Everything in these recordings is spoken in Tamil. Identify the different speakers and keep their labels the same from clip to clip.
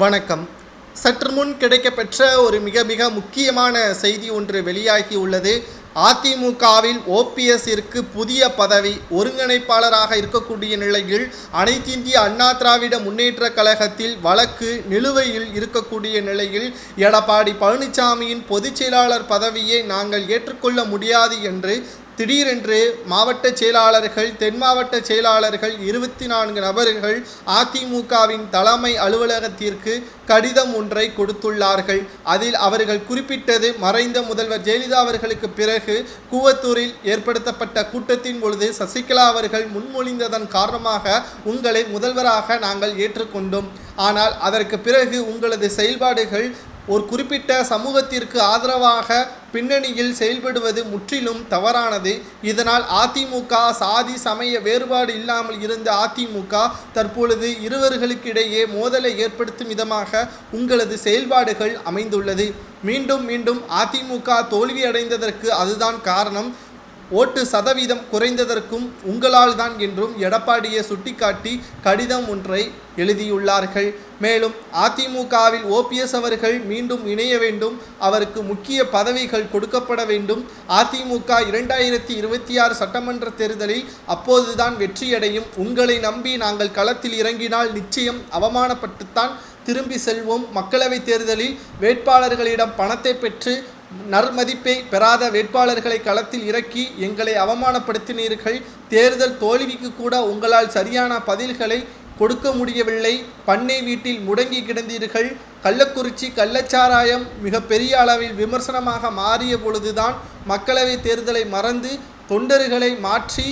Speaker 1: வணக்கம். சற்று முன் கிடைக்கப்பெற்ற ஒரு மிக மிக முக்கியமான செய்தி ஒன்று வெளியாகி உள்ளது. அதிமுகவில் ஓபிஎஸ்ஸிற்கு புதிய பதவி. ஒருங்கிணைப்பாளராக இருக்கக்கூடிய நிலையில் அனைத்திந்திய அண்ணா திராவிட முன்னேற்ற கழகத்தில் வழக்கு நிலுவையில் இருக்கக்கூடிய நிலையில் எடப்பாடி பழனிசாமியின் பொதுச் செயலாளர் பதவியை நாங்கள் ஏற்றுக்கொள்ள முடியாது என்று திடீரென்று மாவட்ட செயலாளர்கள், தென் மாவட்ட செயலாளர்கள் 24 நபர்கள் அதிமுகவின் தலைமை அலுவலகத்திற்கு கடிதம் ஒன்றை கொடுத்துள்ளார்கள். அதில் அவர்கள் குறிப்பிட்டது, மறைந்த முதல்வர் ஜெயலலிதா அவர்களுக்கு பிறகு கூவத்தூரில் ஏற்படுத்தப்பட்ட கூட்டத்தின் பொழுது சசிகலா அவர்கள் முன்மொழிந்ததன் காரணமாக உங்களை முதல்வராக நாங்கள் ஏற்றுக்கொண்டோம். ஆனால் அதற்கு பிறகு உங்களது செயல்பாடுகள் ஒரு குறிப்பிட்ட சமூகத்திற்கு ஆதரவாக பின்னணியில் செயல்படுவது முற்றிலும் தவறானது. இதனால் அதிமுக சாதி சமய வேறுபாடு இல்லாமல் இருந்த அதிமுக தற்பொழுது இருவர்களுக்கிடையே மோதலை ஏற்படுத்தும் விதமாக உங்களது செயல்பாடுகள் அமைந்துள்ளது. மீண்டும் மீண்டும் அதிமுக தோல்வியடைந்ததற்கு அதுதான் காரணம். ஓட்டு சதவீதம் குறைந்ததற்கும் உங்களால் தான் என்றும் எடப்பாடியை சுட்டிக்காட்டி கடிதம் ஒன்றை எழுதியுள்ளார்கள். மேலும் அதிமுகவில் ஓபிஎஸ் அவர்கள் மீண்டும் இணைய வேண்டும், அவருக்கு முக்கிய பதவிகள் கொடுக்கப்பட வேண்டும். அதிமுக 2026 சட்டமன்ற தேர்தலில் அப்போதுதான் வெற்றியடையும். உங்களை நம்பி நாங்கள் களத்தில் இறங்கினால் நிச்சயம் அவமானப்பட்டுத்தான் திரும்பி செல்வோம். மக்களவைத் தேர்தலில் வேட்பாளர்களிடம் பணத்தை பெற்று நற்மதிப்பை பெறாத வேட்பாளர்களை களத்தில் இறக்கி எங்களை அவமானப்படுத்தினீர்கள். தேர்தல் தோல்விக்கு கூட உங்களால் சரியான பதில்களை கொடுக்க முடியவில்லை. பண்ணை வீட்டில் முடங்கி கிடந்தீர்கள். கள்ளக்குறிச்சி கள்ளச்சாராயம் மிகப்பெரிய அளவில் விமர்சனமாக மாறிய பொழுதுதான் மக்களவை தேர்தலை மறந்து தொண்டர்களை மாற்றி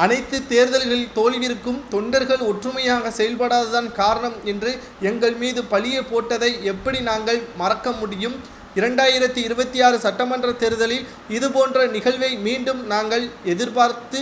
Speaker 1: அனைத்து தேர்தல்களில் தோல்விற்கும் தொண்டர்கள் ஒற்றுமையாக செயல்படாததான் காரணம் என்று எங்கள் மீது பழியை போட்டதை எப்படி நாங்கள் மறக்க முடியும்? 2026 சட்டமன்ற தேர்தலில் இதுபோன்ற நிகழ்வை மீண்டும் நாங்கள் எதிர்பார்த்து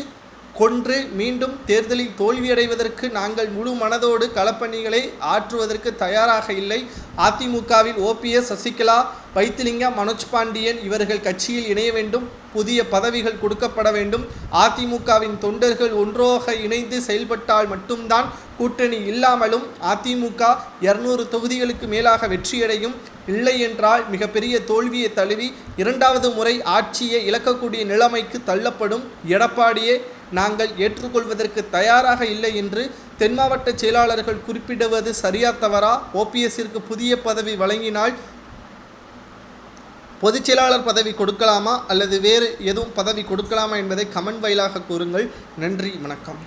Speaker 1: கொன்று மீண்டும் தேர்தலில் தோல்வியடைவதற்கு நாங்கள் முழு மனதோடு களப்பணிகளை ஆற்றுவதற்கு தயாராக இல்லை. அதிமுகவில் ஓபிஎஸ், சசிகலா, வைத்திலிங்கம், மனோஜ் பாண்டியன் இவர்கள் கட்சியில் இணைய வேண்டும். புதிய பதவிகள் கொடுக்கப்பட வேண்டும். அதிமுகவின் தொண்டர்கள் ஒன்றாக இணைந்து செயல்பட்டால் மட்டும்தான் கூட்டணி இல்லாமலும் அதிமுக 200 தொகுதிகளுக்கு மேலாக வெற்றியடையும். இல்லை என்றால் மிகப்பெரிய தோல்வியை தழுவி 2வது முறை ஆட்சியை இழக்கக்கூடிய நிலைமைக்கு தள்ளப்படும். எடப்பாடியை நாங்கள் ஏற்றுக்கொள்வதற்கு தயாராக இல்லை என்று தென் மாவட்ட செயலாளர்கள் குறிப்பிடுவது சரியா தவறா? ஓபிஎஸ்ஸிற்கு புதிய பதவி வழங்கினால் பொதுச் செயலாளர் பதவி கொடுக்கலாமா அல்லது வேறு எதுவும் பதவி கொடுக்கலாமா என்பதை கமெண்ட் வாயிலாக கூறுங்கள். நன்றி, வணக்கம்.